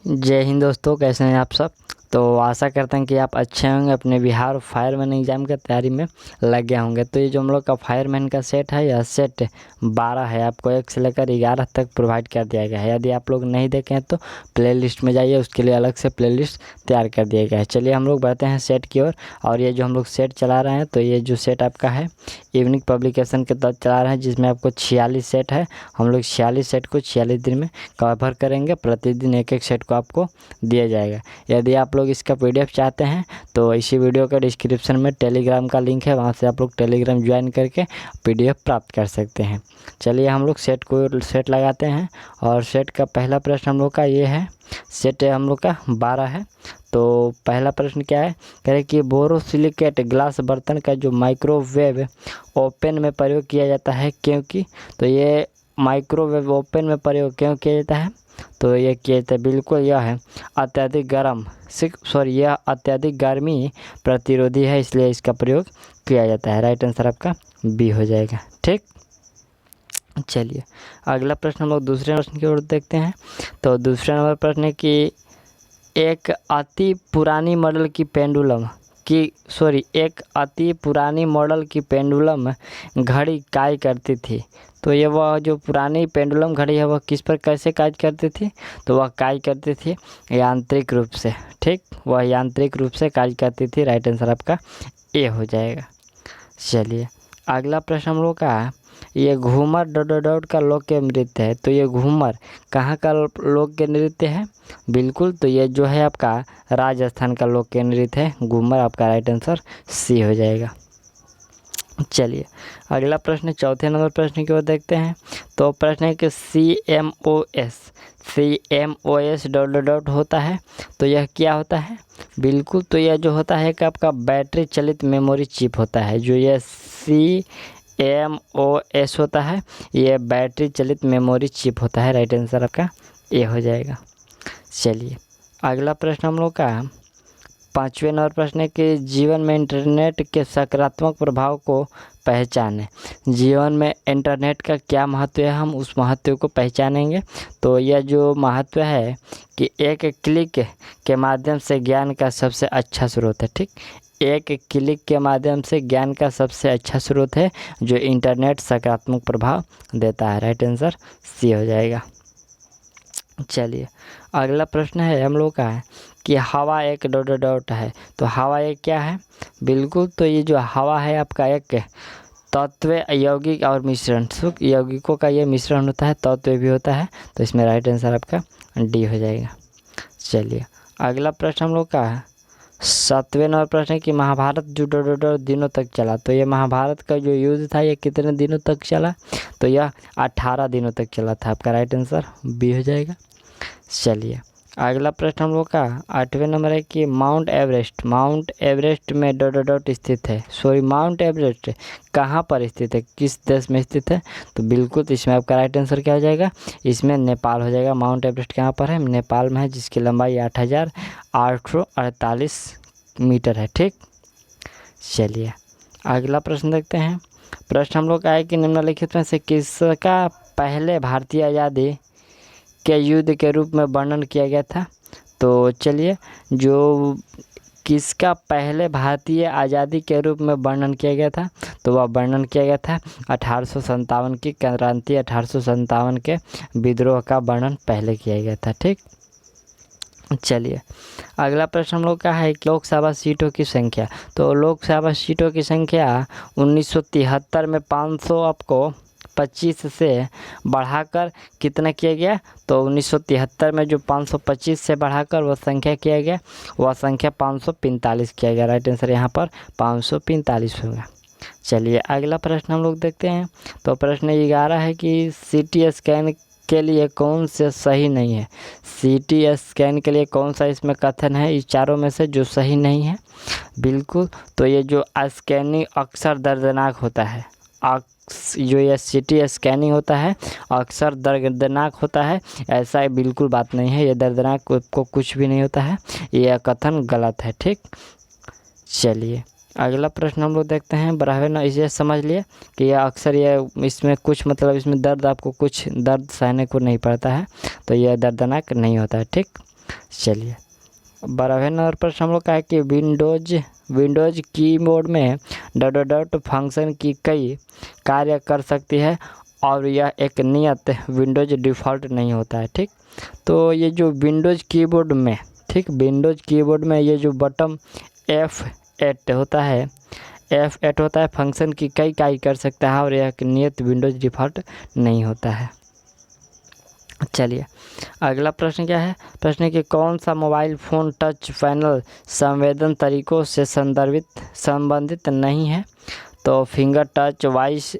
जय हिंद दोस्तों, कैसे हैं आप सब। तो आशा करते हैं कि आप अच्छे होंगे, अपने बिहार फायरमैन एग्ज़ाम की तैयारी में लगे होंगे। तो ये जो हम लोग का फायरमैन का सेट है, यह सेट 12 है, आपको 1 से लेकर 11 तक प्रोवाइड कर दिया गया है। यदि आप लोग नहीं देखें हैं तो प्लेलिस्ट में जाइए, उसके लिए अलग से प्लेलिस्ट तैयार कर दिया गया है। चलिए हम लोग बढ़ते हैं सेट की ओर। और ये जो हम लोग सेट चला रहे हैं, तो ये जो सेट आपका है इवनिंग पब्लिकेशन के तहत चला रहे हैं, जिसमें आपको 46 सेट है। हम लोग 46 सेट को 46 दिन में कवर करेंगे। प्रतिदिन एक एक सेट को आपको दिया जाएगा। यदि आप लोग इसका PDF चाहते हैं तो इसी वीडियो का डिस्क्रिप्शन में टेलीग्राम का लिंक है, वहाँ से आप लोग टेलीग्राम ज्वाइन करके PDF प्राप्त कर सकते हैं। चलिए हम लोग सेट लगाते हैं। और सेट का पहला प्रश्न हम लोग का ये है, सेट हम लोग का 12 है। तो पहला प्रश्न क्या है, कह रहे कि बोरोसिलिकेट ग्लास बर्तन का जो माइक्रोवेव ओवन में प्रयोग किया जाता है क्योंकि। तो ये माइक्रोवेव ओवन में प्रयोग क्यों किया जाता है, तो ये किया जाता है, बिल्कुल यह है अत्यधिक यह अत्यधिक गर्मी प्रतिरोधी है, इसलिए इसका प्रयोग किया जाता है। राइट आंसर आपका बी हो जाएगा। ठीक, चलिए अगला प्रश्न हम लोग दूसरे प्रश्न की ओर देखते हैं। तो दूसरा नंबर प्रश्न है कि एक अति पुरानी मॉडल की पेंडुलम घड़ी कार्य करती थी। तो ये वह जो पुरानी पेंडुलम घड़ी है वह किस पर कैसे कार्य करती थी, तो वह कार्य करती थी यांत्रिक रूप से। ठीक, वह यांत्रिक रूप से कार्य करती थी। राइट आंसर आपका ए हो जाएगा। चलिए अगला प्रश्न हम लोग का, ये घूमर डॉट का लोक नृत्य है। तो ये घूमर कहाँ का लोक नृत्य है, बिल्कुल तो ये जो है आपका राजस्थान का लोक नृत्य है घूमर। आपका राइट आंसर सी हो जाएगा। चलिए अगला प्रश्न चौथे नंबर प्रश्न की ओर देखते हैं। तो प्रश्न है कि CMOS डॉट होता है। तो यह क्या होता है, बिल्कुल तो यह जो होता है कि आपका बैटरी चलित मेमोरी चिप होता है। जो यह CMOS होता है, ये बैटरी चलित मेमोरी चिप होता है। राइट आंसर आपका ए हो जाएगा। चलिए अगला प्रश्न हम लोग का पाँचवें नंबर प्रश्न है कि जीवन में इंटरनेट के सकारात्मक प्रभाव को पहचानें। जीवन में इंटरनेट का क्या महत्व है, हम उस महत्व को पहचानेंगे। तो यह जो महत्व है कि एक क्लिक के माध्यम से ज्ञान का सबसे अच्छा स्रोत है। ठीक, एक क्लिक के माध्यम से ज्ञान का सबसे अच्छा स्रोत है जो इंटरनेट सकारात्मक प्रभाव देता है। राइट आंसर सी हो जाएगा। चलिए अगला प्रश्न है हम लोग का है कि हवा एक डॉट है। तो हवा एक क्या है, बिल्कुल तो ये जो हवा है आपका एक तत्व यौगिक और मिश्रण, सुख यौगिकों का ये मिश्रण होता है, तत्व भी होता है। तो इसमें राइट आंसर आपका डी हो जाएगा। चलिए अगला प्रश्न हम लोग का है 7वें नंबर प्रश्न है कि महाभारत जो डॉट दिनों तक चला। तो ये महाभारत का जो युद्ध था ये कितने दिनों तक चला, तो यह 18 दिनों तक चला था। आपका राइट आंसर बी हो जाएगा। चलिए अगला प्रश्न हम लोग का 8वें नंबर है कि माउंट एवरेस्ट में डॉट स्थित है। माउंट एवरेस्ट कहाँ पर स्थित है, किस देश में स्थित है, तो बिल्कुल तो इसमें आपका राइट आंसर क्या हो जाएगा, इसमें नेपाल हो जाएगा। माउंट एवरेस्ट कहाँ पर है, नेपाल में है, जिसकी लंबाई 8,848 मीटर है। ठीक, चलिए अगला प्रश्न देखते हैं। प्रश्न हम लोग का है कि निम्नलिखित में से किसका पहले भारतीय आज़ादी के युद्ध के रूप में वर्णन किया गया था। तो चलिए जो किसका पहले भारतीय आज़ादी के रूप में वर्णन किया गया था, तो वह वर्णन किया गया था 1857 की क्रांति, 1857 के विद्रोह का वर्णन पहले किया गया था। ठीक, चलिए अगला प्रश्न हम लोग का है कि लोकसभा सीटों की संख्या। तो लोकसभा सीटों की संख्या 1973 में 500 आपको 25 से बढ़ाकर कितना किया गया, तो 1973 में जो 525 से बढ़ाकर वह संख्या किया गया, वह संख्या 545 किया गया। राइट आंसर यहाँ पर 545 होगा। चलिए अगला प्रश्न हम लोग देखते हैं। तो प्रश्न 11 है कि CT स्कैन के लिए कौन से सही नहीं है। CT स्कैन के लिए कौन सा इसमें कथन है इस चारों में से जो सही नहीं है, बिल्कुल तो ये जो स्कैनिंग अक्सर दर्दनाक होता है, जो ये CT स्कैनिंग होता है अक्सर दर्दनाक होता है, ऐसा बिल्कुल बात नहीं है। ये दर्दनाक को कुछ भी नहीं होता है, यह कथन गलत है। ठीक, चलिए अगला प्रश्न हम लोग देखते हैं, बराबर ना, इसे समझ लिए कि यह अक्सर ये इसमें कुछ मतलब इसमें दर्द आपको कुछ दर्द सहने को नहीं पड़ता है, तो यह दर्दनाक नहीं होता है। ठीक, चलिए 12वें नंबर प्रश्न हम लोग का है कि विंडोज कीबोर्ड में डॉट फंक्शन की कई कार्य कर सकती है और यह एक नियत विंडोज डिफ़ॉल्ट नहीं होता है। ठीक, तो ये जो विंडोज कीबोर्ड में, ठीक, विंडोज कीबोर्ड में ये जो बटन F8 होता है, F8 होता है, फंक्शन की कई कार्य कर सकता है और यह एक नियत विंडोज डिफ़ॉल्ट नहीं होता है। चलिए अगला प्रश्न क्या है, प्रश्न है कि कौन सा मोबाइल फ़ोन टच पैनल संवेदन तरीकों से संबंधित नहीं है। तो फिंगर टच, वॉइस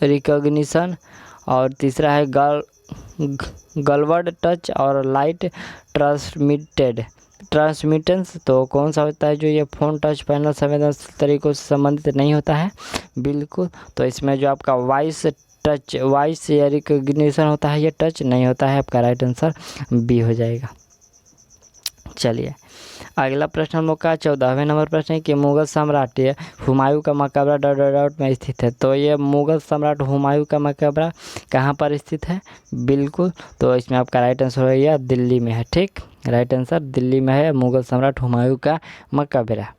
रिकॉग्निशन, और तीसरा है गलवर्ड टच और लाइट ट्रांसमिटेंस। तो कौन सा होता है जो ये फ़ोन टच पैनल संवेदन तरीकों से संबंधित नहीं होता है। बिल्कुल, तो इसमें जो आपका वॉइस या रिकॉग्निशन होता है ये टच नहीं होता है। आपका राइट आंसर बी हो जाएगा। चलिए अगला प्रश्न हम लोग का 14वें नंबर प्रश्न है कि मुगल सम्राट हुमायूं का मकबरा डॉट में स्थित है। तो ये मुगल सम्राट हुमायूं का मकबरा कहाँ पर स्थित है। बिल्कुल, तो इसमें आपका राइट आंसर हो गया दिल्ली में है। ठीक, राइट आंसर दिल्ली में है मुगल सम्राट हुमायूं का मकबरा।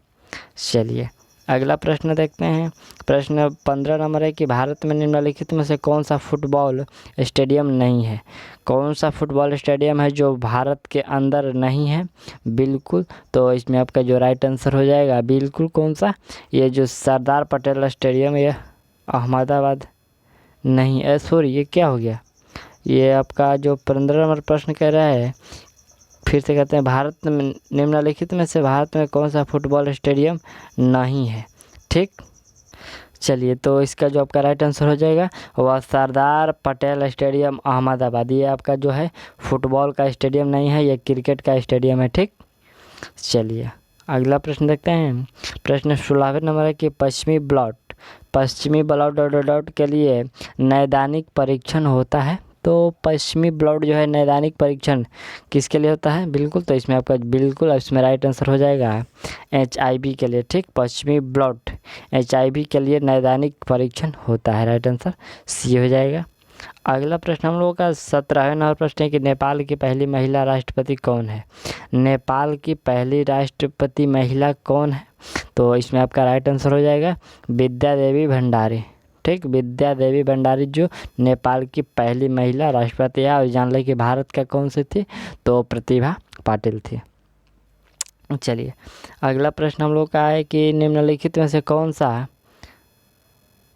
चलिए अगला प्रश्न देखते हैं, प्रश्न 15 नंबर है कि भारत में निम्नलिखित में से कौन सा फुटबॉल स्टेडियम नहीं है। कौन सा फुटबॉल स्टेडियम है जो भारत के अंदर नहीं है। बिल्कुल, तो इसमें आपका जो राइट आंसर हो जाएगा, बिल्कुल कौन सा, ये जो सरदार पटेल स्टेडियम, ये अहमदाबाद नहीं है, सॉरी ये क्या हो गया, ये आपका जो 15 नंबर प्रश्न कह रहा है, फिर से कहते हैं भारत में निम्नलिखित में से भारत में कौन सा फुटबॉल स्टेडियम नहीं है। ठीक, चलिए तो इसका जो आपका राइट आंसर हो जाएगा वह सरदार पटेल स्टेडियम अहमदाबाद, ये आपका जो है फुटबॉल का स्टेडियम नहीं है, ये क्रिकेट का स्टेडियम है। ठीक, चलिए अगला प्रश्न देखते हैं, प्रश्न 16वें नंबर है कि पश्चिमी ब्लॉट डॉट के लिए नैदानिक परीक्षण होता है। तो पश्चिमी ब्लॉट जो है नैदानिक परीक्षण किसके लिए होता है। बिल्कुल, तो इसमें आपका बिल्कुल इसमें राइट आंसर हो जाएगा HIV के लिए। ठीक, पश्चिमी ब्लॉट HIV के लिए नैदानिक परीक्षण होता है, राइट आंसर सी हो जाएगा। अगला प्रश्न हम लोगों का 17वें नंबर प्रश्न है कि नेपाल की पहली महिला राष्ट्रपति कौन है। नेपाल की पहली राष्ट्रपति महिला कौन है। तो इसमें आपका राइट आंसर हो जाएगा विद्या देवी भंडारी। ठीक, विद्या देवी भंडारी जो नेपाल की पहली महिला राष्ट्रपति है। और जान लें कि भारत का कौन सी थी, तो प्रतिभा पाटिल थी। चलिए अगला प्रश्न हम लोग का है कि निम्नलिखित में से कौन सा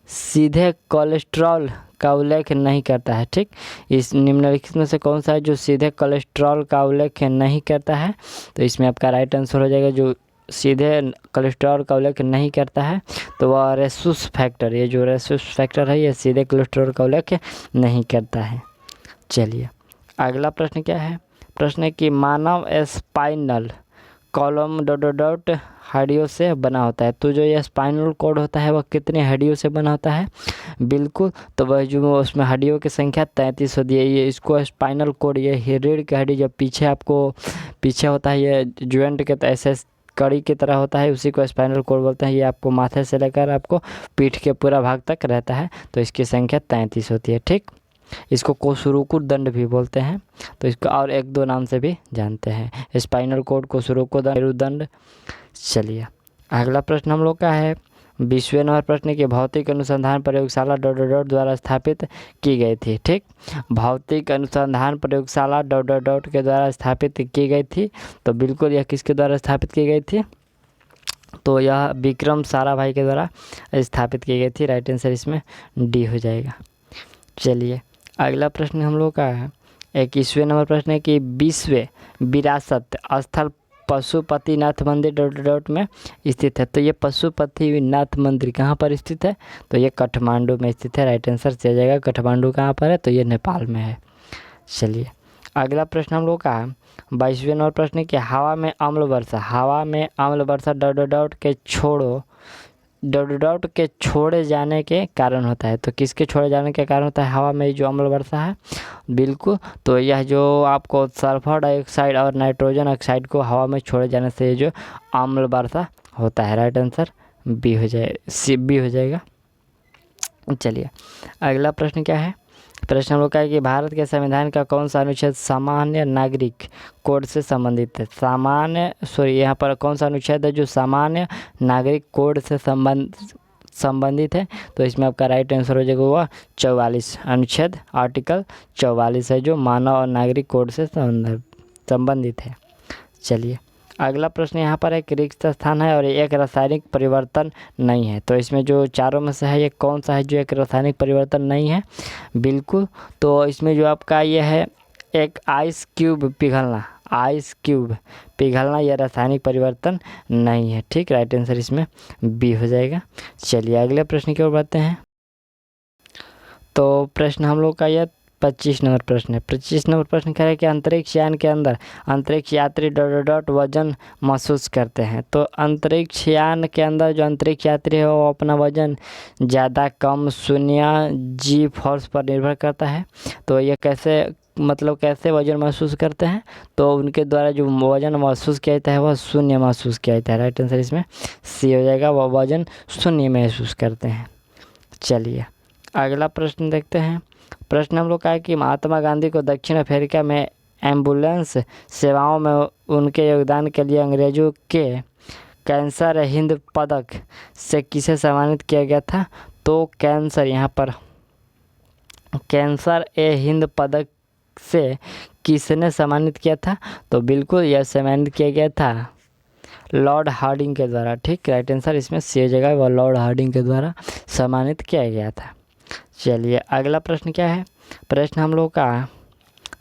सीधे कोलेस्ट्रॉल का उल्लेख नहीं करता है। ठीक, इस निम्नलिखित में से कौन सा है जो सीधे कोलेस्ट्रॉल का उल्लेख नहीं करता है। तो इसमें आपका राइट आंसर हो जाएगा जो सीधे कोलेस्ट्रॉल का उल्लेख नहीं करता है, तो वह रेसुस फैक्टर, ये जो रेसुस फैक्टर है ये सीधे कोलेस्ट्रॉल का उल्लेख नहीं करता है। चलिए अगला प्रश्न क्या है, प्रश्न है कि मानव स्पाइनल कॉलम डॉट हड्डियों से बना होता है। तो जो ये स्पाइनल कॉर्ड होता है वह कितने हड्डियों से बना होता है। बिल्कुल, तो वह जो उसमें हड्डियों की संख्या 33 होती है। ये इसको स्पाइनल कॉर्ड, ये रीढ़ की हड्डी जब पीछे होता है, ये जॉइंट के ऐसे कड़ी की तरह होता है, उसी को स्पाइनल कॉर्ड बोलते हैं। ये आपको माथे से लेकर आपको पीठ के पूरा भाग तक रहता है, तो इसकी संख्या 33 होती है। ठीक, इसको कोसुरुकु दंड भी बोलते हैं, तो इसको और एक दो नाम से भी जानते हैं, स्पाइनल कॉर्ड, कोसुरुकु दंड। चलिए अगला प्रश्न हम लोग का है 20वें नंबर प्रश्न की भौतिक अनुसंधान प्रयोगशाला डॉट द्वारा स्थापित की गई थी। ठीक, भौतिक अनुसंधान प्रयोगशाला डॉट के द्वारा स्थापित की गई थी। तो बिल्कुल यह किसके द्वारा स्थापित की गई थी, तो यह विक्रम साराभाई के द्वारा स्थापित की गई थी। राइट आंसर इसमें डी हो जाएगा। चलिए अगला प्रश्न हम लोग का है 21वें नंबर प्रश्न है कि 20वें विरासत स्थल पशुपतिनाथ मंदिर डॉट में स्थित है। तो ये पशुपतिनाथ मंदिर कहाँ पर स्थित है, तो ये काठमांडू में स्थित है। राइट आंसर चल जाएगा काठमांडू कहाँ पर है, तो ये नेपाल में है। चलिए अगला प्रश्न हम लोग का 22वें नंबर प्रश्न है कि हवा में अम्ल वर्षा डॉट के छोड़े जाने के कारण होता है। तो किसके छोड़े जाने के कारण होता है हवा में जो अम्ल वर्षा है। बिल्कुल, तो यह जो आपको सल्फर डाइऑक्साइड और नाइट्रोजन ऑक्साइड को हवा में छोड़े जाने से जो अम्ल वर्षा होता है। राइट आंसर बी हो जाए, सी बी हो जाएगा। चलिए अगला प्रश्न क्या है। प्रश्न हम लोग का है कि भारत के संविधान का कौन सा अनुच्छेद सामान्य नागरिक कोड से संबंधित है। यहाँ पर कौन सा अनुच्छेद है जो सामान्य नागरिक कोड से संबंधित है। तो इसमें आपका राइट आंसर हो जाएगा वह 44 अनुच्छेद आर्टिकल 44 है जो मानव और नागरिक कोड से संबंधित है। चलिए अगला प्रश्न यहाँ पर एक रिक्त स्थान है और एक रासायनिक परिवर्तन नहीं है। तो इसमें जो चारों में से है ये कौन सा है जो एक रासायनिक परिवर्तन नहीं है। बिल्कुल, तो इसमें जो आपका ये है एक आइस क्यूब पिघलना यह रासायनिक परिवर्तन नहीं है। ठीक, राइट आंसर इसमें बी हो जाएगा। चलिए अगले प्रश्न की ओर बढ़ते हैं। तो प्रश्न हम लोग का यह 25 नंबर प्रश्न है। 25 नंबर प्रश्न कह रहा है कि अंतरिक्ष यान के अंदर अंतरिक्ष यात्री ... वजन महसूस करते हैं। तो अंतरिक्ष यान के अंदर जो अंतरिक्ष यात्री है वो अपना वजन ज़्यादा कम शून्य जी फोर्स पर निर्भर करता है। तो ये कैसे वजन महसूस करते हैं। तो उनके द्वारा जो वजन महसूस किया जाता है वह शून्य महसूस किया जाता है। राइट आंसर इसमें सी हो जाएगा, वह वजन शून्य महसूस करते हैं। चलिए अगला प्रश्न देखते हैं। प्रश्न हम लोग का है कि महात्मा गांधी को दक्षिण अफ्रीका में एम्बुलेंस सेवाओं में उनके योगदान के लिए अंग्रेजों के कैंसर हिंद पदक से किसे सम्मानित किया गया था। तो कैंसर हिंद पदक से किसने सम्मानित किया था। तो बिल्कुल यह सम्मानित किया गया था लॉर्ड हार्डिंग के द्वारा। ठीक, राइट आंसर इसमें सी हो जाएगा, वह लॉर्ड हार्डिंग के द्वारा सम्मानित किया गया था। चलिए अगला प्रश्न क्या है। प्रश्न हम लोग का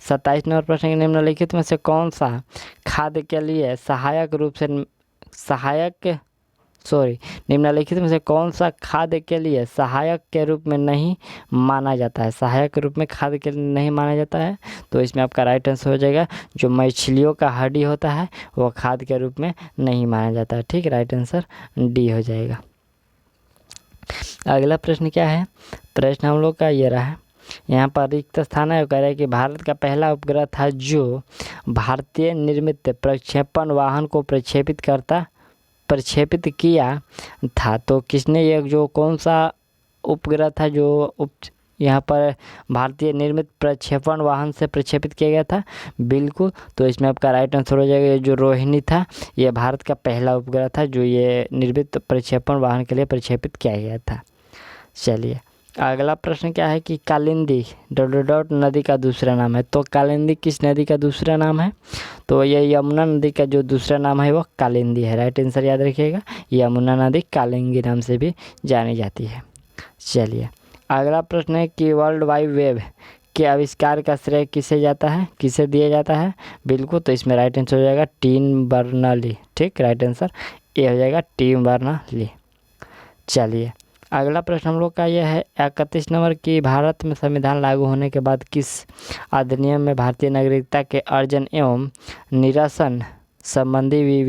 27 नंबर प्रश्न के निम्नलिखित में से कौन सा खाद्य के लिए निम्नलिखित में से कौन सा खाद्य के लिए सहायक के रूप में नहीं माना जाता है। सहायक के रूप में खाद्य के लिए नहीं माना जाता है। तो इसमें आपका राइट आंसर हो जाएगा जो मछलियों का हड्डी होता है वो खाद्य के रूप में नहीं माना जाता है। ठीक, राइट आंसर डी हो जाएगा। अगला प्रश्न क्या है। प्रश्न हम लोग का ये रहा है। यहाँ पर रिक्त स्थान है, कह रहा है कि भारत का पहला उपग्रह था जो भारतीय निर्मित प्रक्षेपण वाहन को प्रक्षेपित किया था। तो किसने ये जो कौन सा उपग्रह था जो यहाँ पर भारतीय निर्मित प्रक्षेपण वाहन से प्रक्षेपित किया गया था। बिल्कुल, तो इसमें आपका राइट आंसर हो जाएगा जो रोहिणी था ये भारत का पहला उपग्रह था जो ये निर्मित प्रक्षेपण वाहन के लिए प्रक्षेपित किया गया था। चलिए अगला प्रश्न क्या है कि कालिंदी ... नदी का दूसरा नाम है। तो कालिंदी किस नदी का दूसरा नाम है। तो ये यमुना नदी का जो दूसरा नाम है वो कालिंदी है। राइट आंसर याद रखिएगा, यमुना नदी कालिंदी नाम से भी जानी जाती है। चलिए अगला प्रश्न है कि वर्ल्ड वाइड वेब के आविष्कार का श्रेय किसे दिया जाता है। बिल्कुल, तो इसमें राइट आंसर हो जाएगा टिम बर्नर्स-ली। ठीक, राइट आंसर ये हो जाएगा टिम बर्नर्स-ली। चलिए अगला प्रश्न हम लोग का यह है 31 नंबर की भारत में संविधान लागू होने के बाद किस अधिनियम में भारतीय नागरिकता के अर्जन एवं निरसन संबंधी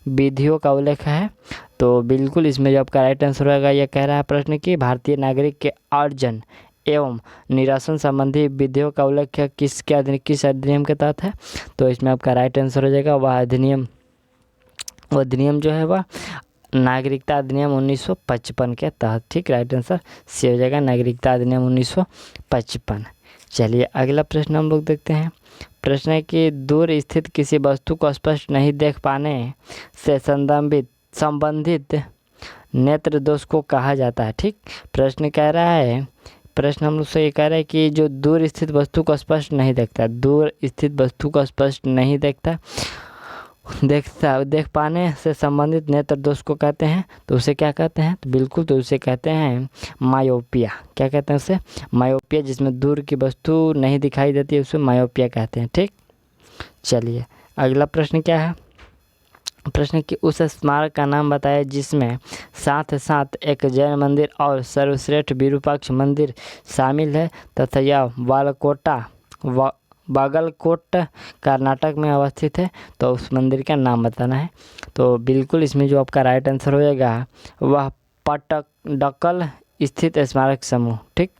विधियों का उल्लेख है। तो बिल्कुल इसमें जो आपका राइट आंसर होगा यह कह रहा है प्रश्न कि भारतीय नागरिक के अर्जन एवं निरसन संबंधी विधियों का उल्लेख किस अधिनियम के तहत है। तो इसमें आपका राइट आंसर हो जाएगा वह अधिनियम जो है वह नागरिकता अधिनियम 1955 के तहत। ठीक, राइट आंसर सी हो जाएगा नागरिकता अधिनियम 1955। चलिए अगला प्रश्न हम लोग देखते हैं। प्रश्न है कि दूर स्थित किसी वस्तु को स्पष्ट नहीं देख पाने से संबंधित नेत्र दोष को कहा जाता है। ठीक, प्रश्न हम लोग से ये कह रहा है कि जो दूर स्थित वस्तु को स्पष्ट नहीं देख पाने से संबंधित नेत्र दोष को कहते हैं। तो उसे क्या कहते हैं। तो बिल्कुल, तो उसे कहते हैं मायोपिया। क्या कहते हैं उसे, मायोपिया। जिसमें दूर की वस्तु नहीं दिखाई देती है उसे मायोपिया कहते हैं। ठीक, चलिए अगला प्रश्न क्या है। प्रश्न कि उस स्मारक का नाम बताया जिसमें साथ एक जैन मंदिर और सर्वश्रेष्ठ विरूपाक्ष मंदिर शामिल है तथा यह बागलकोट कर्नाटक में अवस्थित है। तो उस मंदिर का नाम बताना है। तो बिल्कुल इसमें जो आपका राइट आंसर हो जाएगा वह पट्टडकल स्थित स्मारक समूह, ठीक।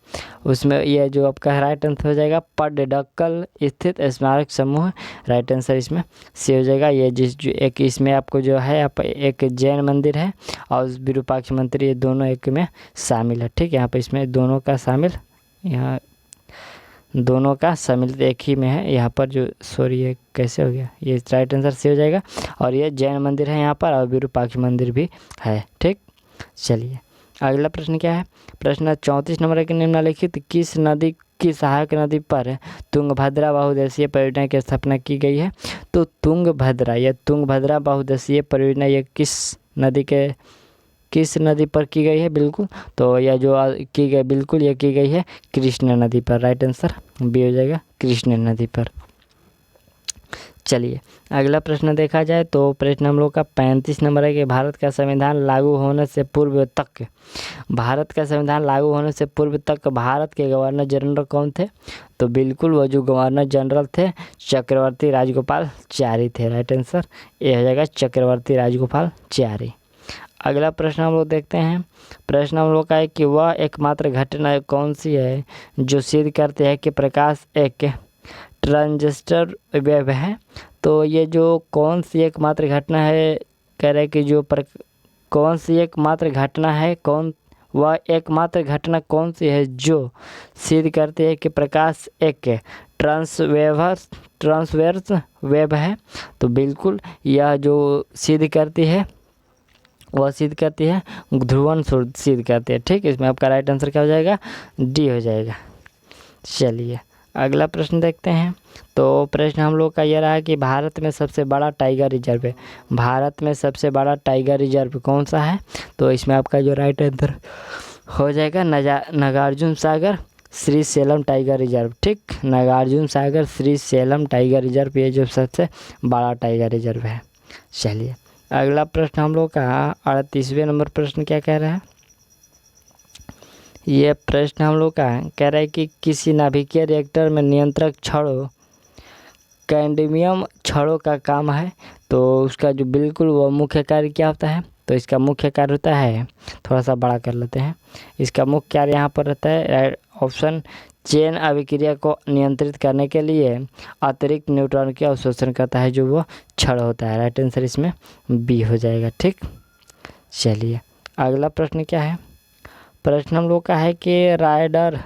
उसमें ये जो आपका राइट आंसर हो जाएगा पड्डक्कल स्थित स्मारक समूह, राइट आंसर इसमें सी हो जाएगा। ये जो एक इसमें आपको जो है आप एक जैन मंदिर है और विरूपाक्ष मंदिर, ये दोनों एक में शामिल है, ठीक। यहाँ पर इसमें दोनों का शामिल, यहाँ दोनों का सम्मिलित एक ही में है। यहाँ पर जो सॉरी ये कैसे हो गया, ये राइट आंसर सी हो जाएगा। और ये जैन मंदिर है यहाँ पर और विरूपाक्ष मंदिर भी है, ठीक। चलिए अगला प्रश्न क्या है, प्रश्न 34 नंबर है कि निम्नलिखित किस नदी की सहायक नदी पर तुंगभद्रा बहुउद्देशीय परियोजना की स्थापना की गई है। तो तुंगभद्रा बहुउद्देशीय परियोजना ये किस नदी पर की गई है, बिल्कुल तो यह जो की गई बिल्कुल ये की गई है कृष्ण नदी पर, राइट आंसर बी हो जाएगा कृष्ण नदी पर। चलिए अगला प्रश्न देखा जाए तो प्रश्न हम लोग का 35 नंबर है कि भारत का संविधान लागू होने से पूर्व तक भारत के गवर्नर जनरल कौन थे। तो बिल्कुल वो जो गवर्नर जनरल थे चक्रवर्ती राजगोपालाचारी थे, राइट आंसर ये हो जाएगा चक्रवर्ती राजगोपालाचारी। अगला प्रश्न हम लोग देखते हैं, प्रश्न हम लोग का है कि वह एकमात्र घटना कौन सी है जो सिद्ध करते हैं कि प्रकाश एक ट्रांजिस्टर वेव है। तो ये जो कौन सी एकमात्र घटना है, कह रहे हैं कि जो कौन सी एकमात्र घटना है, वह एकमात्र घटना कौन सी है जो सिद्ध करती है कि प्रकाश एक ट्रांसवर्स वेव है। तो बिल्कुल यह जो सिद्ध करती है वह सिद्ध करती है ध्रुवण सिद्ध करती है, ठीक। इसमें आपका राइट आंसर क्या हो जाएगा, डी हो जाएगा। चलिए अगला प्रश्न देखते हैं, तो प्रश्न हम लोग का यह रहा कि भारत में सबसे बड़ा टाइगर रिजर्व कौन सा है। तो इसमें आपका जो राइट आंसर हो जाएगा नागार्जुन सागर श्री सेलम टाइगर रिजर्व, ठीक। नागार्जुन सागर श्री सेलम टाइगर रिजर्व ये जो सबसे बड़ा टाइगर रिजर्व है। चलिए अगला प्रश्न हम लोग का 38वें नंबर प्रश्न क्या कह रहा है, ये प्रश्न हम लोग का कह रहा है कि किसी नाभिकीय रिएक्टर में नियंत्रक छड़ों कैडमियम छड़ों का काम है। तो उसका जो बिल्कुल वो मुख्य कार्य क्या होता है। तो इसका मुख्य कार्य होता है, थोड़ा सा बड़ा कर लेते हैं, इसका मुख्य कार्य यहाँ पर रहता है ऑप्शन चेन अभिक्रिया को नियंत्रित करने के लिए अतिरिक्त न्यूट्रॉन के अवशोषण करता है जो वो छड़ होता है, राइट आंसर इसमें बी हो जाएगा, ठीक। चलिए अगला प्रश्न क्या है, प्रश्न हम लोग का है कि राइडर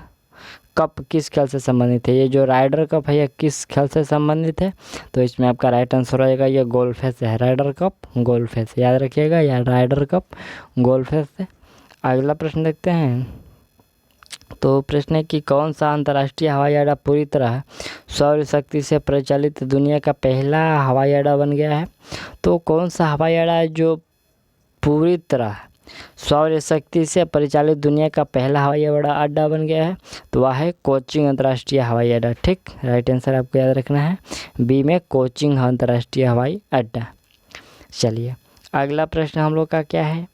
कप किस खेल से संबंधित है। ये जो राइडर कप है ये किस खेल से संबंधित है। तो इसमें आपका राइट आंसर रहेगा ये गोल्फ से है, राइडर कप गोल्फ से, याद रखिएगा या राइडर कप गोल्फ से। अगला प्रश्न देखते हैं, तो प्रश्न है कि कौन सा अंतर्राष्ट्रीय हवाई अड्डा पूरी तरह सौर शक्ति से परिचालित दुनिया का पहला हवाई अड्डा बन गया है। तो कौन सा हवाई अड्डा है जो पूरी तरह सौर शक्ति से परिचालित दुनिया का पहला हवाई अड्डा बन गया है। तो वह है कोचिंग अंतर्राष्ट्रीय हवाई अड्डा, ठीक। राइट आंसर आपको याद रखना है बी में कोचिंग अंतर्राष्ट्रीय हवाई अड्डा। चलिए अगला प्रश्न हम लोग का क्या है,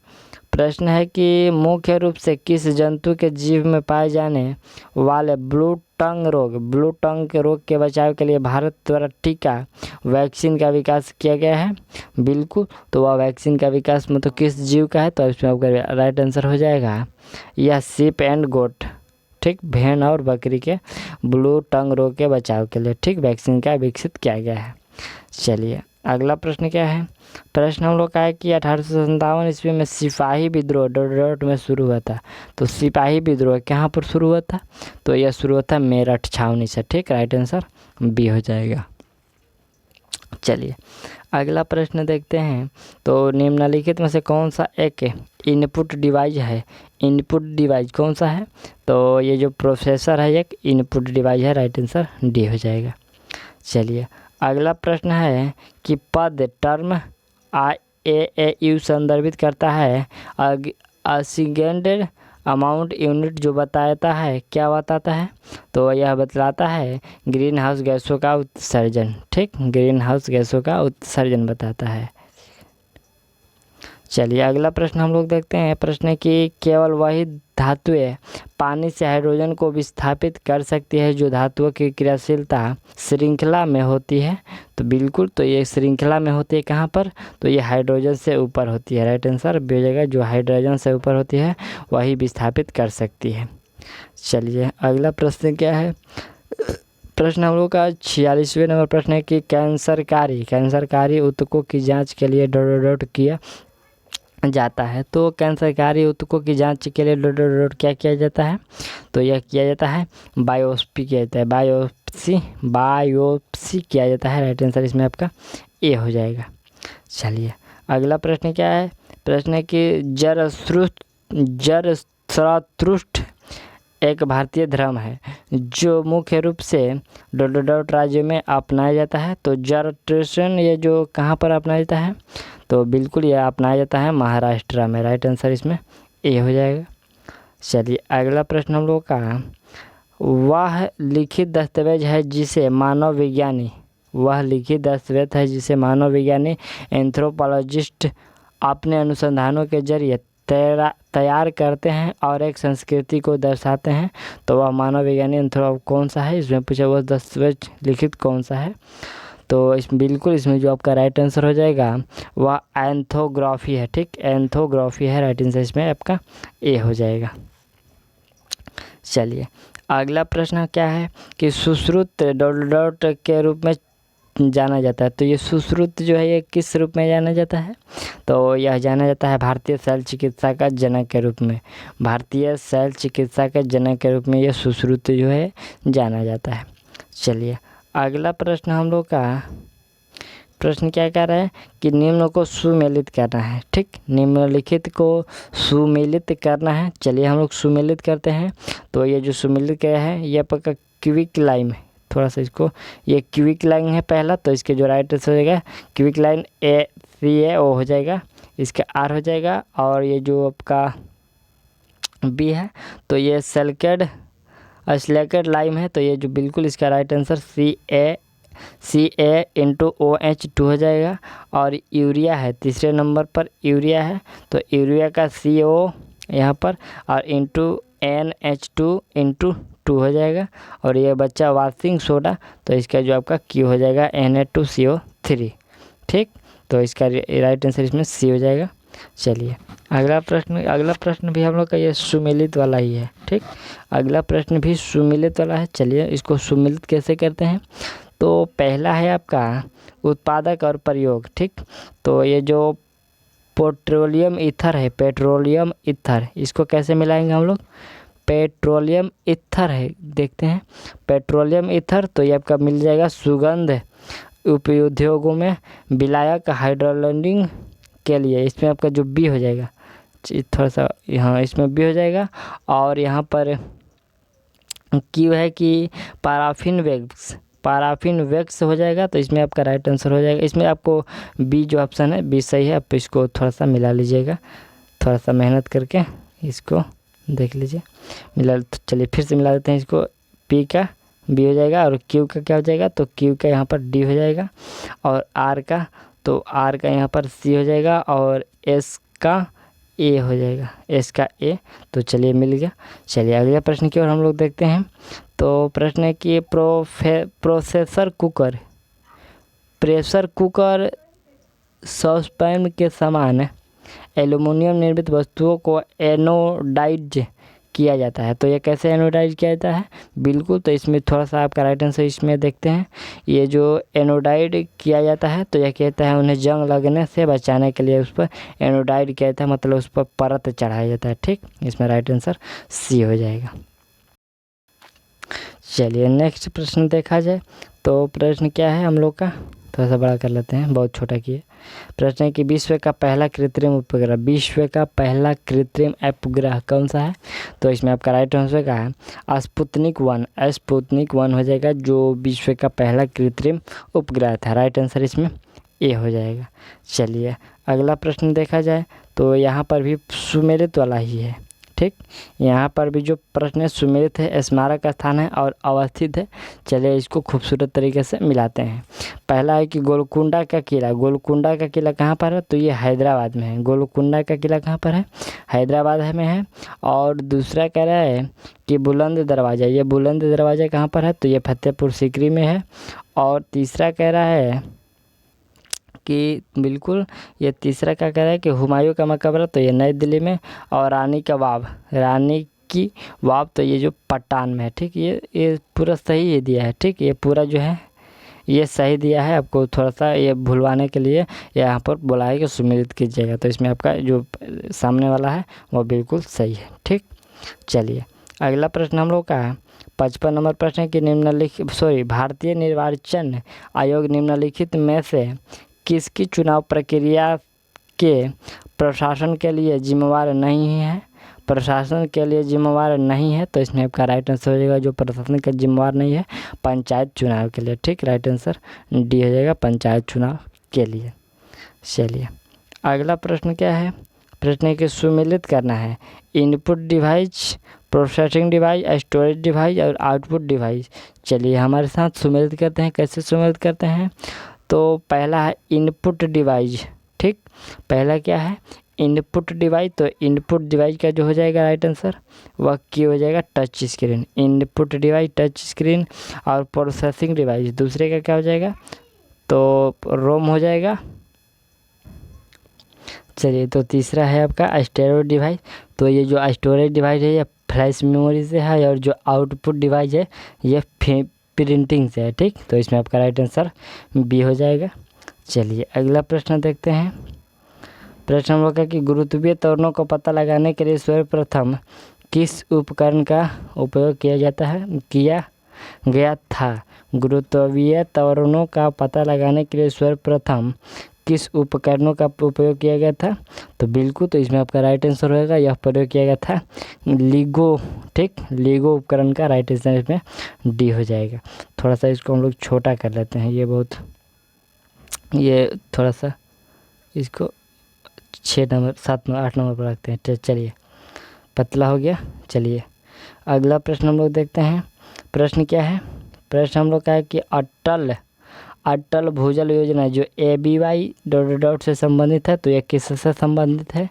प्रश्न है कि मुख्य रूप से किस जंतु के जीव में पाए जाने वाले ब्लू टंग के रोग के बचाव के लिए भारत द्वारा टीका वैक्सीन का विकास किया गया है। बिल्कुल तो वह वैक्सीन का विकास मतलब किस जीव का है। तो इसमें आपका राइट आंसर हो जाएगा यह शिप एंड गोट, ठीक, भेड़ और बकरी के ब्लू टंग रोग के बचाव के लिए, ठीक, वैक्सीन का विकसित किया गया है। चलिए अगला प्रश्न क्या है, प्रश्न हम लोग का है कि 1857 ईस्वी में सिपाही विद्रोह डोडरॉट में शुरू हुआ था। तो सिपाही विद्रोह कहाँ पर शुरू हुआ था। तो यह शुरू हुआ था मेरठ छावनी से, ठीक, राइट आंसर बी हो जाएगा। चलिए अगला प्रश्न देखते हैं, तो निम्नलिखित में से कौन सा एक इनपुट डिवाइस कौन सा है। तो ये जो प्रोसेसर है एक इनपुट डिवाइस है, राइट आंसर डी हो जाएगा। चलिए अगला प्रश्न है कि पद टर्म IAAU संदर्भित करता है असिग्नेटेड अमाउंट यूनिट जो बताता है, क्या बताता है। तो यह बतलाता है ग्रीन हाउस गैसों का उत्सर्जन, ठीक, ग्रीन हाउस गैसों का उत्सर्जन बताता है। चलिए अगला प्रश्न हम लोग देखते हैं। प्रश्न है कि केवल वही धातुएं पानी से हाइड्रोजन को विस्थापित कर सकती है जो धातुओं की क्रियाशीलता श्रृंखला में होती है। तो बिल्कुल, तो ये श्रृंखला में होती है कहाँ पर, तो ये हाइड्रोजन से ऊपर होती है। राइट आंसर बी हो जाएगा, जो हाइड्रोजन से ऊपर होती है वही विस्थापित कर सकती है। चलिए अगला प्रश्न क्या है। प्रश्न हम लोग का 46वें नंबर प्रश्न है कि कैंसरकारी ऊतकों की जांच के लिए डॉट किया जाता है। तो कैंसरकारी ऊतकों की जांच के लिए डॉट क्या किया जाता है, तो यह किया जाता है बायोप्सी किया जाता है, बायोप्सी किया जाता है। राइट आंसर इसमें आपका ए हो जाएगा। चलिए अगला प्रश्न क्या है। प्रश्न है कि जरथुस्त्र एक भारतीय धर्म है जो मुख्य रूप से डॉट राज्य में अपनाया जाता है। तो जरथुस्त्र ये जो कहाँ पर अपनाया जाता है, तो बिल्कुल यह अपनाया जाता है महाराष्ट्र में। राइट आंसर इसमें ए हो जाएगा। चलिए अगला प्रश्न हम लोग का, वह लिखित दस्तावेज है जिसे मानव विज्ञानी एंथ्रोपोलॉजिस्ट अपने अनुसंधानों के जरिए तैयार करते हैं और एक संस्कृति को दर्शाते हैं। तो वह मानव विज्ञानी कौन सा है, इसमें पूछा वह दस्तावेज लिखित कौन सा है। तो बिल्कुल इसमें जो आपका राइट आंसर हो जाएगा वह एंथोग्राफी है। ठीक, एंथोग्राफी है। राइट आंसर इसमें आपका ए हो जाएगा। चलिए अगला प्रश्न क्या है कि सुश्रुत डॉट के रूप में जाना जाता है। तो ये सुश्रुत जो है ये किस रूप में जाना जाता है, तो यह जाना जाता है भारतीय शैल चिकित्सा का जनक के रूप में। भारतीय शैल चिकित्सा के जनक के रूप में ये सुश्रुत जो है जाना जाता है। चलिए अगला प्रश्न हम लोग का, प्रश्न क्या कह रहा है कि निम्न को सुमेलित करना है। ठीक, निम्नलिखित को सुमेलित करना है। चलिए हम लोग सुमेलित करते हैं। तो ये जो सुमेलित क्या है, ये आपका क्विक लाइन है। थोड़ा सा इसको, ये क्विक लाइन है पहला, तो इसके जो राइट आंसर हो जाएगा क्विक लाइन CaO हो जाएगा, इसका R हो जाएगा। और ये जो आपका B है तो ये स्लेकेड लाइम है। तो ये जो बिल्कुल इसका राइट आंसर CA/OH2 हो जाएगा। और यूरिया है तीसरे नंबर पर, यूरिया है तो यूरिया का CO यहाँ पर और NH2 हो जाएगा। और ये बच्चा वाशिंग सोडा, तो इसका जो आपका Q हो जाएगा Na2CO3। ठीक, तो इसका राइट आंसर इसमें C हो जाएगा। चलिए अगला प्रश्न भी हम लोग का ये सुमेलित वाला ही है। ठीक, अगला प्रश्न भी सुमेलित वाला है। चलिए इसको सुमेलित कैसे करते हैं। तो पहला है आपका उत्पादक और प्रयोग। ठीक, तो ये जो पेट्रोलियम ईथर इसको कैसे मिलाएंगे हम लोग, पेट्रोलियम ईथर है, देखते हैं पेट्रोलियम ईथर। तो ये आपका मिल जाएगा सुगंध उद्योगों में विलायक हाइड्रोलिंग के लिए। इसमें आपका जो B हो जाएगा, थोड़ा सा यहाँ इसमें B हो जाएगा। और यहाँ पर Q है कि पाराफिन वैक्स हो जाएगा। तो इसमें आपका राइट आंसर हो जाएगा। इसमें आपको B जो ऑप्शन है B सही है। आप इसको थोड़ा सा मिला लीजिएगा, थोड़ा सा मेहनत करके इसको देख लीजिए मिला। तो चलिए फिर से मिला देते हैं इसको। P का B हो जाएगा और Q का क्या हो जाएगा, तो Q का यहाँ पर D हो जाएगा। और R का यहाँ पर C हो जाएगा। और S का A हो जाएगा, S का A। तो चलिए मिल गया। चलिए अगले प्रश्न की ओर हम लोग देखते हैं। तो प्रश्न है कि प्रेशर कुकर सॉसपैन के समान एल्युमिनियम निर्मित वस्तुओं को एनोडाइज किया जाता है। तो ये कैसे एनोडाइज किया जाता है, बिल्कुल, तो इसमें थोड़ा सा आपका राइट आंसर इसमें देखते हैं। ये जो एनोडाइड किया जाता है तो यह कहता है उन्हें जंग लगने से बचाने के लिए उस पर एनोडाइड किया जाता है, मतलब उस पर परत चढ़ाया जाता है। ठीक, इसमें राइट आंसर C हो जाएगा। चलिए नेक्स्ट प्रश्न देखा जाए। तो प्रश्न क्या है हम लोग का, थोड़ा सा बड़ा कर लेते हैं, बहुत छोटा किए। प्रश्न है कि विश्व का पहला कृत्रिम उपग्रह कौन सा है। तो इसमें आपका राइट आंसर का है स्पुतनिक 1 हो जाएगा, जो विश्व का पहला कृत्रिम उपग्रह था। राइट आंसर इसमें A हो जाएगा। चलिए अगला प्रश्न देखा जाए। तो यहाँ पर भी सुमेलित वाला ही है। ठीक। यहाँ पर भी जो प्रश्न है सुमेलित है, स्मारक स्थान है और अवस्थित है। चलिए इसको खूबसूरत तरीके से मिलाते हैं। पहला है कि गोलकुंडा का किला, गोलकुंडा का किला कहाँ पर है, तो ये हैदराबाद में है। गोलकुंडा का किला कहाँ पर है, हैदराबाद में है। और दूसरा कह रहा है कि बुलंद दरवाज़ा, ये बुलंद दरवाज़ा कहाँ पर है, तो ये फतेहपुर सीकरी में है। और तीसरा कह रहा है कि बिल्कुल ये तीसरा क्या कह रहा है कि हुमायूं का मकबरा, तो ये नई दिल्ली में। और रानी का बाग, रानी की वाव, तो ये जो पट्टान में है। ठीक, ये पूरा सही ये दिया है। ठीक, ये पूरा जो है ये सही दिया है। आपको थोड़ा सा ये भुलवाने के लिए यहाँ पर बोला है कि सुमेलित कीजिएगा, तो इसमें आपका जो सामने वाला है वो बिल्कुल सही है। ठीक, चलिए अगला प्रश्न हम लोग का है 55 नंबर प्रश्न है कि भारतीय निर्वाचन आयोग निम्नलिखित में से किसकी चुनाव प्रक्रिया के प्रशासन के लिए जिम्मेवार नहीं है, प्रशासन के लिए जिम्मेवार नहीं है। तो इसमें आपका राइट आंसर हो जाएगा जो प्रशासन का जिम्मेवार नहीं है, पंचायत चुनाव के लिए। ठीक, राइट आंसर डी हो जाएगा, पंचायत चुनाव के लिए। चलिए अगला प्रश्न क्या है, प्रश्न के सुमेलित करना है input device, processing device, storage device और आउटपुट डिवाइस। चलिए हमारे साथ सुमेलित करते हैं। कैसे सुमेलित करते हैं, तो पहला है इनपुट डिवाइस। ठीक, पहला क्या है इनपुट डिवाइस, तो इनपुट डिवाइस का जो हो जाएगा राइट आंसर वह क्या हो जाएगा, touch screen. Input device touch screen. और प्रोसेसिंग डिवाइस दूसरे का क्या हो जाएगा, तो रोम हो जाएगा। चलिए तो तीसरा है आपका स्टोरेज डिवाइस, तो ये जो स्टोरेज डिवाइस है ये फ्लैश मेमोरी से है। और जो आउटपुट डिवाइस है ये प्रिंटिंग से है। ठीक, तो इसमें आपका राइट आंसर बी हो जाएगा। चलिए अगला प्रश्न देखते हैं। प्रश्न हम लोग का कि गुरुत्वीय त्वरणों को पता लगाने के लिए सर्वप्रथम किस उपकरण का उपयोग किया गया था। गुरुत्वीय त्वरणों का पता लगाने के लिए सर्वप्रथम किस उपकरणों का उपयोग किया गया था, तो बिल्कुल तो इसमें आपका राइट आंसर होगा यह प्रयोग किया गया था लीगो। ठीक, लीगो उपकरण का राइट आंसर इसमें डी हो जाएगा। थोड़ा सा इसको हम लोग छोटा कर लेते हैं, ये थोड़ा सा इसको 6 नंबर 7 नंबर 8 नंबर पर रखते हैं। चलिए पतला हो गया। चलिए अगला प्रश्न हम लोग देखते हैं। प्रश्न क्या है, प्रश्न हम लोग का है कि अटल भूजल योजना जो ABY ... से संबंधित है, तो यह किससे संबंधित है,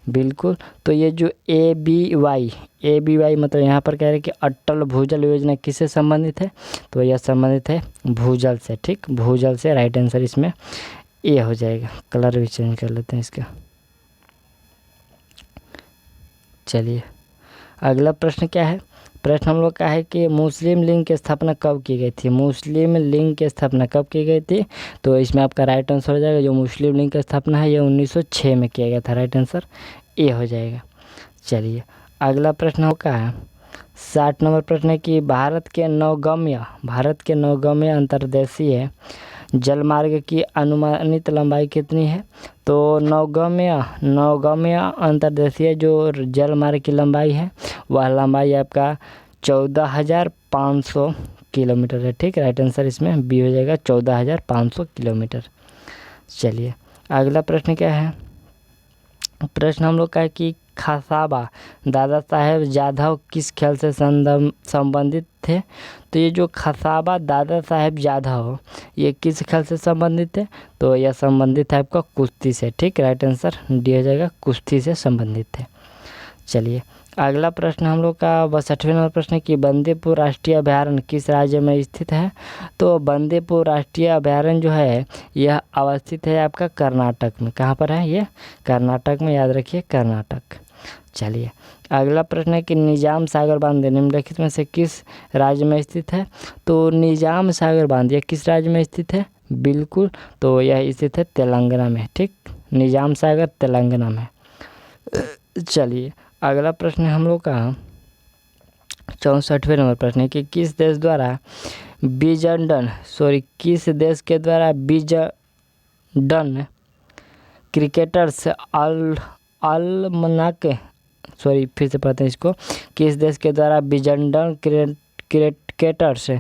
बिल्कुल तो ये जो ABY मतलब यहाँ पर कह रहे हैं कि अटल भूजल योजना किससे संबंधित है, तो यह संबंधित है भूजल से। ठीक, भूजल से राइट आंसर इसमें ए हो जाएगा। कलर भी चेंज कर लेते हैं इसका। चलिए अगला प्रश्न क्या है, प्रश्न हम लोग का है कि मुस्लिम लीग की स्थापना कब की गई थी। मुस्लिम लीग की स्थापना कब की गई थी, तो इसमें आपका राइट आंसर हो जाएगा जो मुस्लिम लीग की स्थापना है ये 1906 में किया गया था। राइट आंसर ए हो जाएगा। चलिए अगला प्रश्न होगा 60 नंबर प्रश्न है कि भारत के नौगम्य अंतर्देशीय जलमार्ग की अनुमानित लंबाई कितनी है, तो नौगम्य अंतर्देशीय जो जलमार्ग की लंबाई है वह लंबाई आपका 14,500 किलोमीटर है। ठीक, राइट आंसर इसमें बी हो जाएगा 14,500 किलोमीटर। चलिए अगला प्रश्न क्या है, प्रश्न हम लोग का है कि खसाबा दादा साहेब जाधव किस खेल से संबंधित थे, तो ये जो खसाबा दादा साहेब जाधव ये किस खेल से संबंधित है, तो यह संबंधित है आपका कुश्ती से। ठीक, राइट आंसर डी हो जाएगा, कुश्ती से संबंधित है। चलिए अगला प्रश्न हम लोग का 62वें नंबर प्रश्न है कि बंदीपुर राष्ट्रीय अभयारण्य किस राज्य में स्थित है, तो बंदीपुर राष्ट्रीय अभयारण्य जो है यह अवस्थित है आपका कर्नाटक में। कहाँ पर है ये, कर्नाटक में, याद रखिए कर्नाटक। चलिए अगला प्रश्न है कि निजाम सागर बांध निम्नलिखित में से किस राज्य में स्थित है, तो निजाम सागर बांध यह किस राज्य में स्थित है, बिल्कुल तो यह स्थित है तेलंगाना में। ठीक, निजाम सागर तेलंगाना में। चलिए अगला प्रश्न हम लोग का 64वें नंबर प्रश्न है कि किस देश के द्वारा विजडन क्रिकेटर्स अलमनाक फिर से पढ़ते हैं इसको, किस देश के द्वारा विजडन क्रिकेटर्स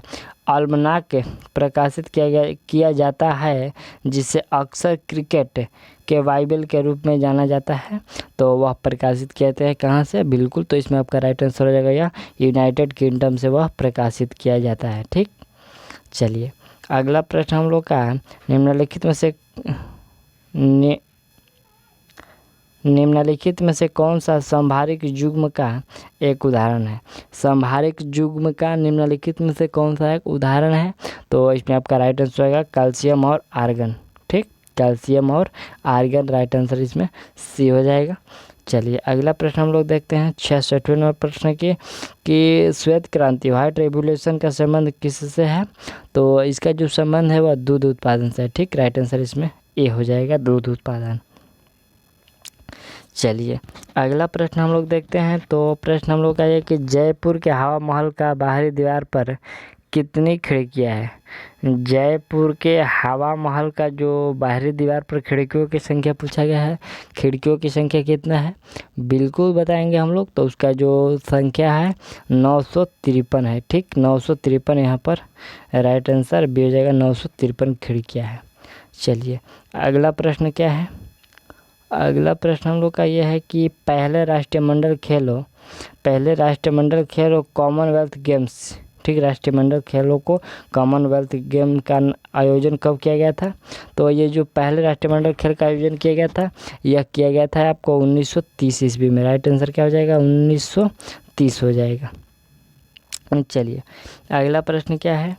आल्मनाक प्रकाशित किया जाता है जिसे अक्सर क्रिकेट के बाइबल के रूप में जाना जाता है, तो वह प्रकाशित किया जाता है कहाँ से? बिल्कुल, तो इसमें आपका राइट आंसर हो जाएगा या यूनाइटेड किंगडम से वह प्रकाशित किया जाता है। ठीक, चलिए अगला प्रश्न हम लोग का निम्नलिखित में से कौन सा संभारिक युग्म का एक उदाहरण है? संभारिक युग्म का निम्नलिखित में से कौन सा एक उदाहरण है? तो इसमें आपका राइट आंसर होगा कैल्शियम और आर्गन। ठीक, कैल्शियम और आर्गन राइट आंसर इसमें सी हो जाएगा। चलिए अगला प्रश्न हम लोग देखते हैं 66वें नंबर प्रश्न की कि श्वेत क्रांति व्हाइट रेवोल्यूशन का संबंध किससे है? तो इसका जो संबंध है वह दूध उत्पादन से है। ठीक, राइट आंसर इसमें ए हो जाएगा, दूध उत्पादन। चलिए अगला प्रश्न हम लोग देखते हैं। तो प्रश्न हम लोग का ये कि जयपुर के हवा महल का बाहरी दीवार पर कितनी खिड़कियां हैं? जयपुर के हवा महल का जो बाहरी दीवार पर खिड़कियों की संख्या पूछा गया है, खिड़कियों की संख्या कितना है? बिल्कुल बताएंगे हम लोग। तो उसका जो संख्या है 953 है। ठीक, 953 यहाँ पर राइट आंसर बी हो जाएगा, 953 खिड़कियाँ हैं। चलिए अगला प्रश्न क्या है? अगला प्रश्न हम लोग का यह है कि पहले राष्ट्रमंडल खेलों कॉमनवेल्थ गेम्स, ठीक, राष्ट्रमंडल खेलों को कॉमनवेल्थ गेम का आयोजन कब किया गया था? तो ये जो पहले राष्ट्रमंडल खेल का आयोजन किया गया था यह किया गया था आपको 1930 ईस्वी में। राइट आंसर क्या हो जाएगा? 1930 हो जाएगा। चलिए अगला प्रश्न क्या है?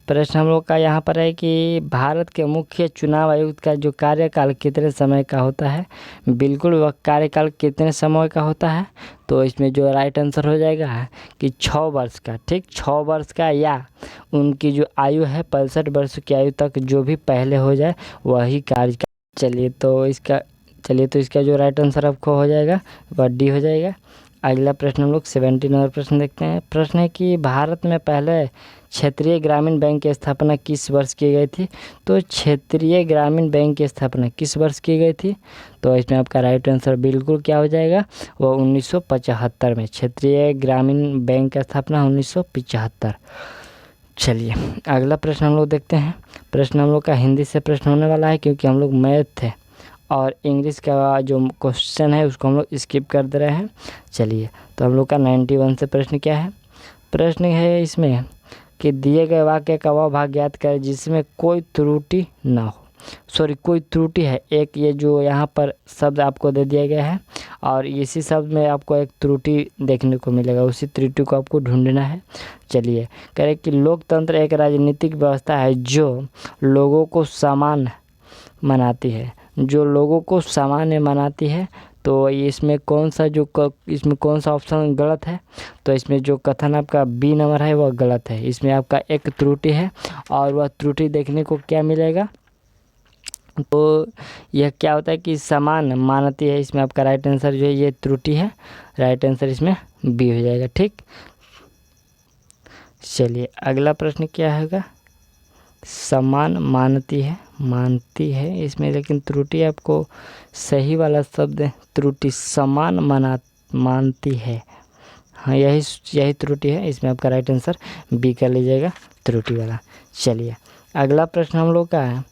प्रश्न हम लोग का यहाँ पर है कि भारत के मुख्य चुनाव आयुक्त का जो कार्यकाल कितने समय का होता है? बिल्कुल, वह कार्यकाल कितने समय का होता है? तो इसमें जो राइट आंसर हो जाएगा कि 6 वर्ष का। ठीक, 6 वर्ष का, या उनकी जो आयु है 65 वर्ष की आयु तक जो भी पहले हो जाए वही कार्य। चलिए तो इसका जो राइट आंसर आपको हो जाएगा वह डी हो जाएगा। अगला प्रश्न हम लोग 70 नंबर प्रश्न देखते हैं। प्रश्न है कि भारत में पहले क्षेत्रीय ग्रामीण बैंक की स्थापना किस वर्ष की गई थी? तो क्षेत्रीय ग्रामीण बैंक की स्थापना किस वर्ष की गई थी? तो इसमें आपका राइट आंसर बिल्कुल क्या हो जाएगा? वो 1975 में क्षेत्रीय ग्रामीण बैंक की स्थापना 1975। चलिए अगला प्रश्न हम लोग देखते हैं। प्रश्न हम लोग का हिंदी से प्रश्न होने वाला है क्योंकि हम लोग मैथ है और इंग्लिश का जो क्वेश्चन है उसको हम लोग स्किप कर दे रहे हैं। चलिए तो हम लोग का 91 से प्रश्न क्या है? प्रश्न है इसमें कि दिए गए वाक्य का वह भाग याद करें जिसमें कोई त्रुटि ना हो। कोई त्रुटि है एक, ये जो यहाँ पर शब्द आपको दे दिया गया है और इसी शब्द में आपको एक त्रुटि देखने को मिलेगा, उसी त्रुटि को आपको ढूंढना है। चलिए कह रहे कि लोकतंत्र एक राजनीतिक व्यवस्था है जो लोगों को समान मनाती है, जो लोगों को सामान्य मनाती है। तो इसमें कौन सा ऑप्शन गलत है? तो इसमें जो कथन आपका बी नंबर है वह गलत है। इसमें आपका एक त्रुटि है और वह त्रुटि देखने को क्या मिलेगा? तो यह क्या होता है कि समान मानती है। इसमें आपका राइट आंसर जो है ये त्रुटि है, राइट आंसर इसमें बी हो जाएगा। ठीक, चलिए अगला प्रश्न क्या होगा? समान मानती है इसमें, लेकिन त्रुटि आपको सही वाला शब्द है, त्रुटि समान मानती है। हाँ यही त्रुटि है। इसमें आपका राइट आंसर बी कर लीजिएगा, त्रुटि वाला। चलिए अगला प्रश्न हम लोग का है,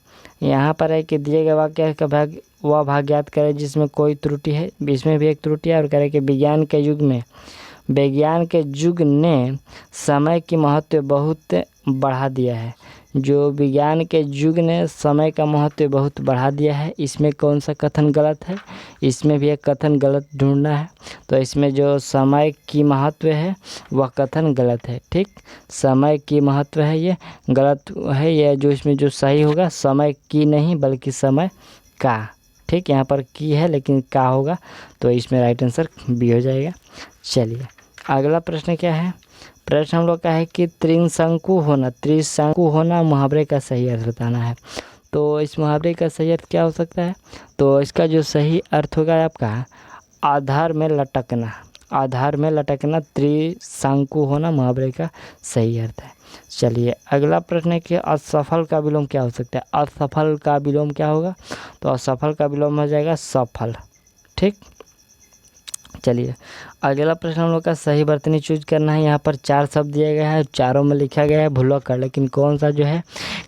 यहाँ पर है कि दिए गए वाक्य का वह भाग याद करें जिसमें कोई त्रुटि है। इसमें भी एक त्रुटि है और कह रहे कि विज्ञान के युग ने समय की महत्व बहुत बढ़ा दिया है। जो विज्ञान के युग ने समय का महत्व बहुत बढ़ा दिया है, इसमें कौन सा कथन गलत है? इसमें भी एक कथन गलत ढूंढना है। तो इसमें जो समय की महत्व है वह कथन गलत है। ठीक, समय की महत्व है ये गलत है। यह जो इसमें जो सही होगा समय की नहीं बल्कि समय का। ठीक, यहाँ पर की है लेकिन का होगा, तो इसमें राइट आंसर बी हो जाएगा। चलिए अगला प्रश्न क्या है? प्रश्न हम लोग का है कि त्रिशंकु होना मुहावरे का सही अर्थ बताना है। तो इस मुहावरे का सही अर्थ क्या हो सकता है? तो इसका जो सही अर्थ होगा आपका आधार में लटकना त्रिशंकु होना मुहावरे का सही अर्थ है। चलिए अगला प्रश्न है कि असफल का विलोम क्या हो सकता है? असफल का विलोम क्या होगा? तो असफल का विलोम हो जाएगा सफल। ठीक, चलिए अगला प्रश्न हम लोग का सही वर्तनी चूज करना है। यहाँ पर 4 शब्द दिए गए हैं, चारों में लिखा गया है भुलक्कड़, लेकिन कौन सा जो है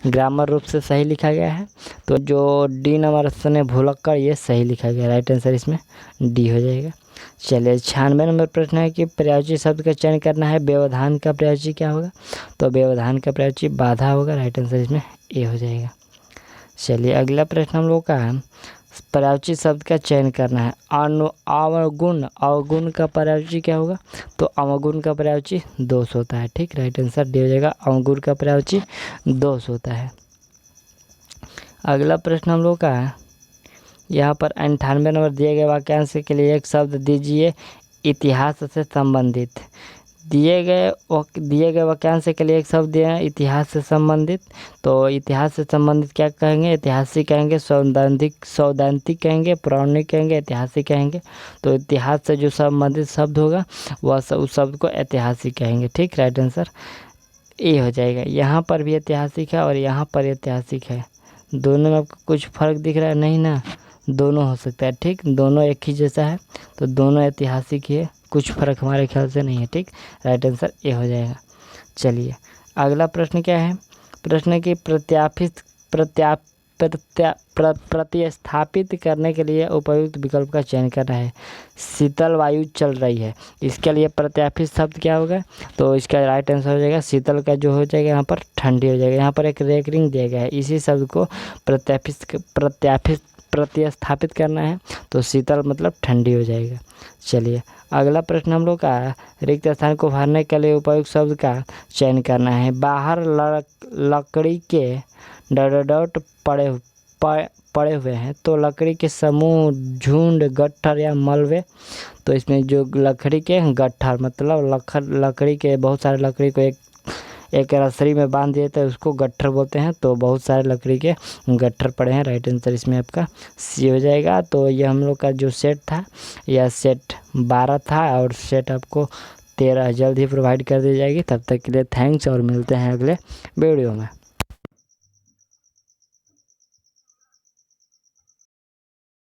ग्रामर रूप से सही लिखा गया है? तो जो डी नंबर ऑप्शन है भुलक्कड़, ये सही लिखा गया। राइट आंसर इसमें डी हो जाएगा। चलिए 96 नंबर प्रश्न है कि पर्यायवाची शब्द का चयन करना है। व्यवधान का पर्यायवाची क्या होगा? तो व्यवधान का पर्यायवाची बाधा होगा। राइट आंसर इसमें ए हो जाएगा। चलिए अगला प्रश्न हम लोग का पर्यायवाची शब्द का चयन करना है। अवगुण, अवगुण का पर्यायवाची क्या होगा? तो अवगुण का पर्यायवाची दोष होता है। ठीक, राइट आंसर डी हो जाएगा। अवगुण का पर्यायवाची दोष होता है। अगला प्रश्न हम लोग का यहाँ पर 98 नंबर दिए गए वाक्यांश के लिए एक शब्द दीजिए इतिहास से संबंधित। दिए गए वाक्यांश के लिए एक शब्द दिए हैं इतिहास से संबंधित। तो इतिहास से संबंधित क्या कहेंगे? ऐतिहासिक कहेंगे, सैद्धांतिक कहेंगे, पौराणिक कहेंगे, ऐतिहासिक कहेंगे। तो इतिहास से जो संबंधित शब्द होगा वह उस शब्द को ऐतिहासिक कहेंगे। ठीक, राइट आंसर ए हो जाएगा। यहाँ पर भी ऐतिहासिक है और यहाँ पर ऐतिहासिक है, दोनों में आपको कुछ फर्क दिख रहा है? नहीं ना, दोनों हो सकता है। ठीक, दोनों एक ही जैसा है, तो दोनों ऐतिहासिक ही है, कुछ फर्क हमारे ख्याल से नहीं है। ठीक, राइट आंसर ए हो जाएगा। चलिए अगला प्रश्न क्या है? प्रश्न की प्रतिस्थापित करने के लिए उपयुक्त विकल्प का चयन करना है। शीतल वायु चल रही है, इसके लिए प्रत्यापित शब्द क्या होगा? तो इसका राइट आंसर हो जाएगा शीतल का जो हो जाएगा यहाँ पर ठंडी हो जाएगा। यहाँ पर एक रेकरिंग दिया गया है, इसी शब्द को प्रतिस्थापित करना है, तो शीतल मतलब ठंडी हो जाएगा। चलिए अगला प्रश्न हम लोग का रिक्त स्थान को भरने के लिए उपयुक्त शब्द का चयन करना है। बाहर लकड़ी के डॉट पड़े हुए हैं, तो लकड़ी के समूह, झुंड, गट्ठर या मलबे। तो इसमें जो लकड़ी के गट्ठर मतलब लकड़ी के बहुत सारे लकड़ी को एक रस्सी में बांध दिए थे, उसको गट्ठर बोलते हैं। तो बहुत सारे लकड़ी के गट्ठर पड़े हैं। राइट आंसर इसमें आपका सी हो जाएगा। तो ये हम लोग का जो सेट था, यह सेट 12 था और सेट आपको 13 जल्द ही प्रोवाइड कर दी जाएगी। तब तक के लिए थैंक्स और मिलते हैं अगले वीडियो में।